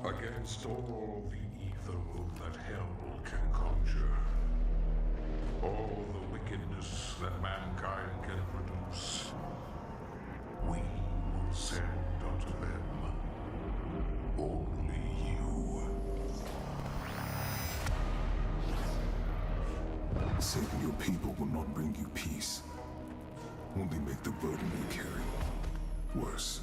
Against all the evil that hell can conjure, all the wickedness that mankind can produce, we will send unto them only you. Saving your people will not bring you peace, only make the burden you carry worse.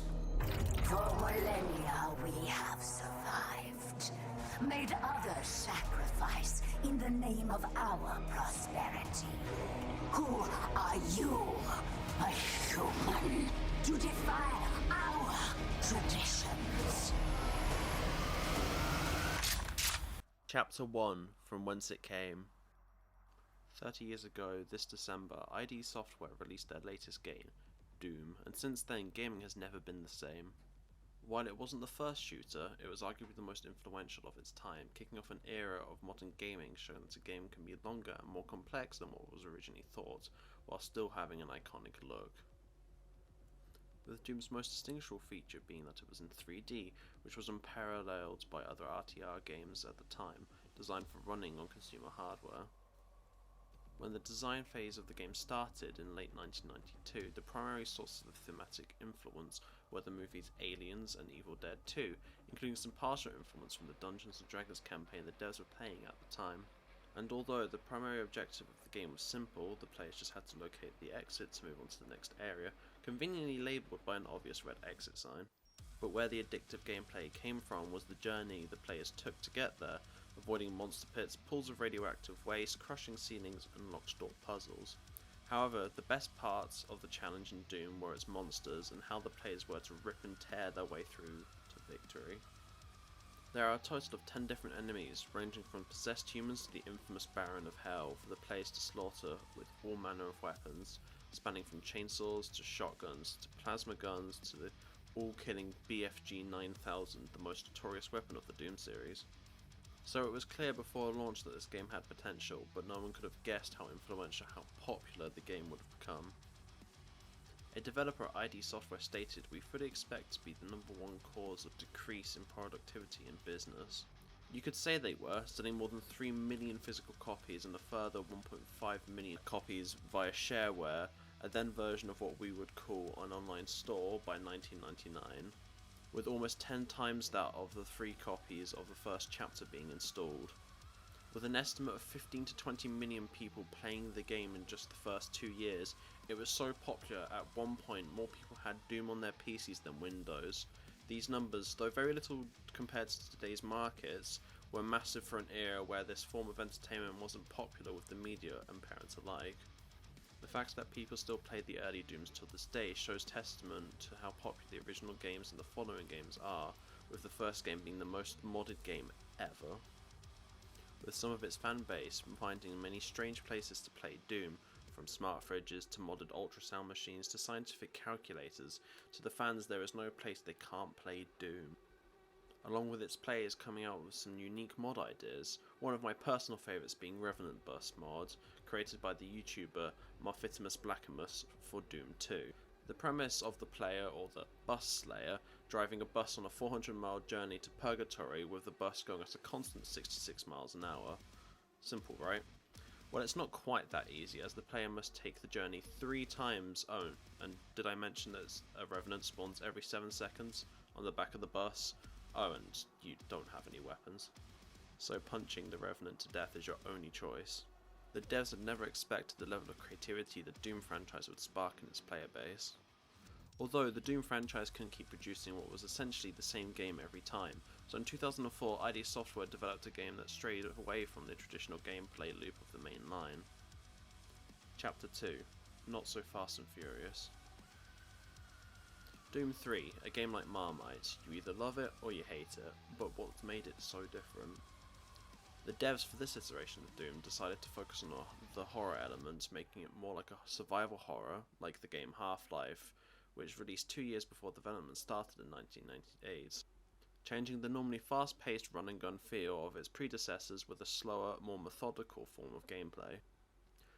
For millennia we have survived, made others sacrifice in the name of our prosperity. Who are you, a human, to defy our traditions? Chapter 1, From Whence It Came. 30 years ago, this December, ID Software released their latest game, Doom, and since then, gaming has never been the same. While it wasn't the first shooter, it was arguably the most influential of its time, kicking off an era of modern gaming showing that a game can be longer and more complex than what was originally thought, while still having an iconic look. With Doom's most distinguishable feature being that it was in 3D, which was unparalleled by other RTR games at the time, designed for running on consumer hardware. When the design phase of the game started in late 1992, the primary sources of thematic influence were the movies Aliens and Evil Dead 2, including some partial influence from the Dungeons & Dragons campaign the devs were playing at the time. And although the primary objective of the game was simple, the players just had to locate the exit to move on to the next area, conveniently labelled by an obvious red exit sign. But where the addictive gameplay came from was the journey the players took to get there, avoiding monster pits, pools of radioactive waste, crushing ceilings, and locked door puzzles. However, the best parts of the challenge in Doom were its monsters and how the players were to rip and tear their way through to victory. There are a total of 10 different enemies, ranging from possessed humans to the infamous Baron of Hell, for the players to slaughter with all manner of weapons, spanning from chainsaws to shotguns to plasma guns to the all-killing BFG 9000, the most notorious weapon of the Doom series. So it was clear before launch that this game had potential, but no one could have guessed how influential, how popular the game would have become. A developer at ID Software stated, "We fully expect to be the #1 cause of decrease in productivity in business." You could say they were, selling more than 3 million physical copies and a further 1.5 million copies via shareware, a then version of what we would call an online store by 1999. With almost 10 times that of the free copies of the first chapter being installed. With an estimate of 15 to 20 million people playing the game in just the first 2 years, it was so popular at one point more people had Doom on their PCs than Windows. These numbers, though very little compared to today's markets, were massive for an era where this form of entertainment wasn't popular with the media and parents alike. The fact that people still play the early Dooms till this day shows testament to how popular the original games and the following games are, with the first game being the most modded game ever. With some of its fan base finding many strange places to play Doom, from smart fridges to modded ultrasound machines to scientific calculators, to the fans there is no place they can't play Doom. Along with its players coming out with some unique mod ideas, one of my personal favourites being Revenant Bus mod, created by the YouTuber Marfitimus Blackamus for Doom 2. The premise of the player, or the bus slayer, driving a bus on a 400-mile journey to Purgatory with the bus going at a constant 66 miles an hour. Simple, right? Well, it's not quite that easy, as the player must take the journey 3 times. Oh, and did I mention that a Revenant spawns every 7 seconds on the back of the bus? Oh, and you don't have any weapons. So punching the Revenant to death is your only choice. The devs had never expected the level of creativity the Doom franchise would spark in its player base. Although the Doom franchise couldn't keep producing what was essentially the same game every time, so in 2004 ID Software developed a game that strayed away from the traditional gameplay loop of the main line. Chapter 2, Not So Fast and Furious. Doom 3, a game like Marmite, you either love it or you hate it, but what made it so different? The devs for this iteration of Doom decided to focus on the horror element, making it more like a survival horror, like the game Half-Life, which released 2 years before development started in 1998, changing the normally fast-paced run-and-gun feel of its predecessors with a slower, more methodical form of gameplay.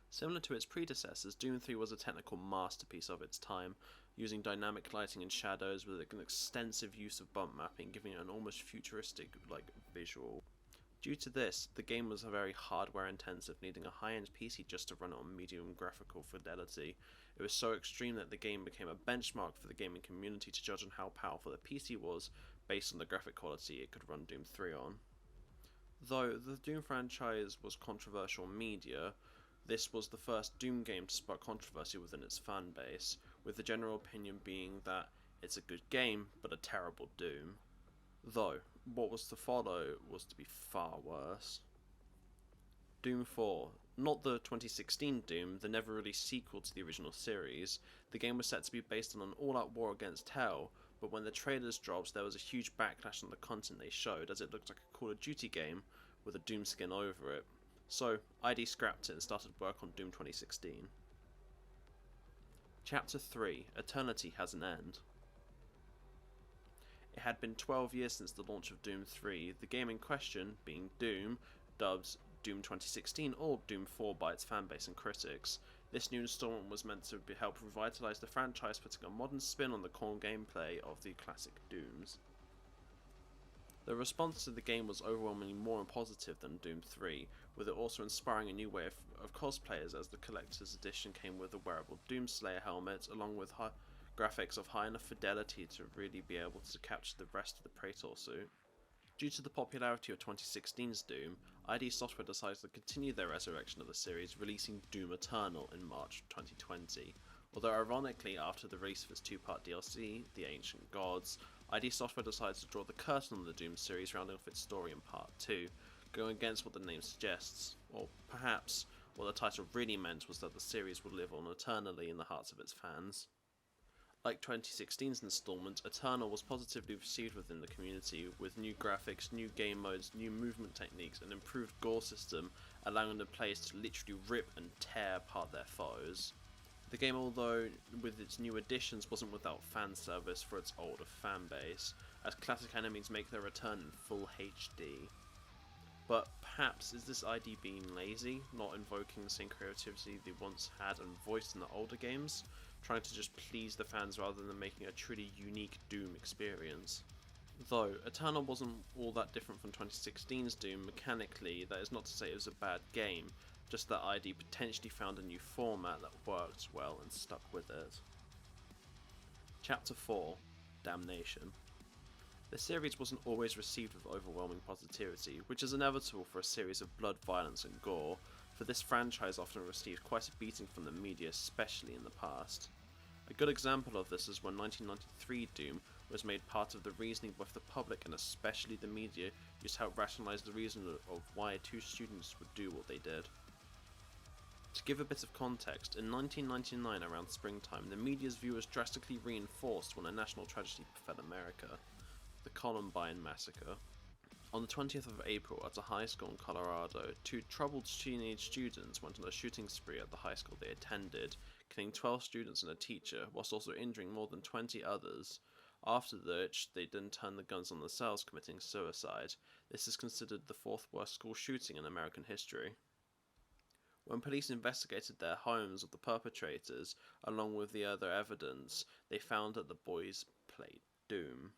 Similar to its predecessors, Doom 3 was a technical masterpiece of its time, using dynamic lighting and shadows with an extensive use of bump mapping, giving it an almost futuristic visual. Due to this, the game was very hardware intensive, needing a high-end PC just to run it on medium graphical fidelity. It was so extreme that the game became a benchmark for the gaming community to judge on how powerful the PC was based on the graphic quality it could run Doom 3 on. Though the Doom franchise was controversial media, this was the first Doom game to spark controversy within its fan base, with the general opinion being that it's a good game, but a terrible Doom. Though, what was to follow was to be far worse. Doom 4. Not the 2016 Doom, the never-released sequel to the original series. The game was set to be based on an all-out war against Hell, but when the trailers dropped, there was a huge backlash on the content they showed, as it looked like a Call of Duty game with a Doom skin over it. So, ID scrapped it and started work on Doom 2016. Chapter 3. Eternity Has an End. It had been 12 years since the launch of Doom 3, the game in question, being Doom, dubbed Doom 2016 or Doom 4 by its fanbase and critics. This new installment was meant to help revitalise the franchise, putting a modern spin on the core gameplay of the classic Dooms. The response to the game was overwhelmingly more positive than Doom 3, with it also inspiring a new way of cosplayers, as the collector's edition came with a wearable Doomslayer helmet, along with graphics of high enough fidelity to really be able to capture the rest of the Praetor suit. Due to the popularity of 2016's Doom, ID Software decided to continue their resurrection of the series, releasing Doom Eternal in March 2020. Although ironically, after the release of its two-part DLC, The Ancient Gods, ID Software decided to draw the curtain on the Doom series, rounding off its story in Part 2, going against what the name suggests, or perhaps what the title really meant was that the series would live on eternally in the hearts of its fans. Like 2016's installment, Eternal was positively received within the community, with new graphics, new game modes, new movement techniques, and improved gore system, allowing the players to literally rip and tear apart their foes. The game, although with its new additions, wasn't without fan service for its older fanbase, as classic enemies make their return in full HD. But perhaps is this ID being lazy, not invoking the same creativity they once had and voiced in the older games, trying to just please the fans rather than making a truly unique Doom experience? Though, Eternal wasn't all that different from 2016's Doom mechanically, that is not to say it was a bad game, just that ID potentially found a new format that worked well and stuck with it. Chapter 4. Damnation. The series wasn't always received with overwhelming positivity, which is inevitable for a series of blood, violence and gore, for this franchise often received quite a beating from the media, especially in the past. A good example of this is when 1993 Doom was made part of the reasoning both the public and especially the media used to help rationalise the reason of why two students would do what they did. To give a bit of context, in 1999 around springtime, the media's view was drastically reinforced when a national tragedy befell America, the Columbine Massacre. On the 20th of April, at a high school in Colorado, two troubled teenage students went on a shooting spree at the high school they attended, killing 12 students and a teacher, whilst also injuring more than 20 others. After which, they then turned the guns on themselves, committing suicide. This is considered the fourth worst school shooting in American history. When police investigated their homes of the perpetrators, along with the other evidence, they found that the boys played Doom.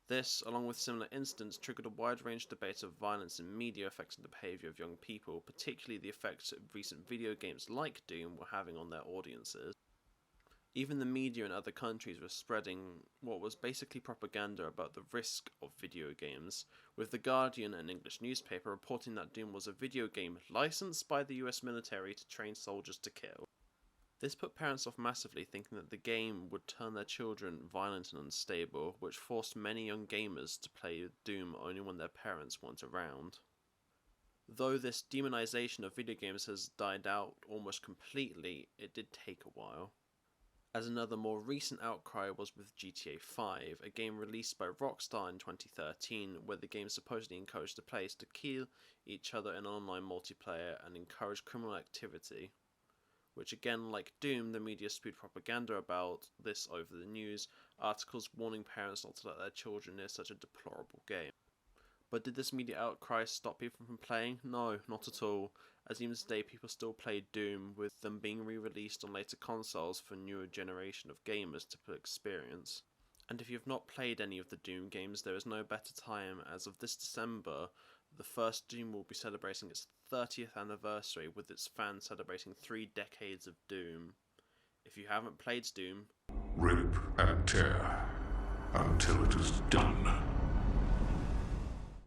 This, along with similar incidents, triggered a wide range of debates of violence in media affecting the behaviour of young people, particularly the effects recent video games like Doom were having on their audiences. Even the media in other countries were spreading what was basically propaganda about the risk of video games, with The Guardian, an English newspaper, reporting that Doom was a video game licensed by the US military to train soldiers to kill. This put parents off massively, thinking that the game would turn their children violent and unstable, which forced many young gamers to play Doom only when their parents weren't around. Though this demonization of video games has died out almost completely, it did take a while. As another more recent outcry was with GTA 5, a game released by Rockstar in 2013, where the game supposedly encouraged the players to kill each other in online multiplayer and encourage criminal activity. Which again, like Doom, the media spewed propaganda about this over the news, articles warning parents not to let their children near such a deplorable game. But did this media outcry stop people from playing? No, not at all, as even today people still play Doom, with them being re-released on later consoles for a newer generation of gamers to experience. And if you've not played any of the Doom games, there is no better time, as of this December, the first Doom will be celebrating its 30th anniversary, with its fans celebrating 3 decades of Doom. If you haven't played Doom, Rip and tear until it is done.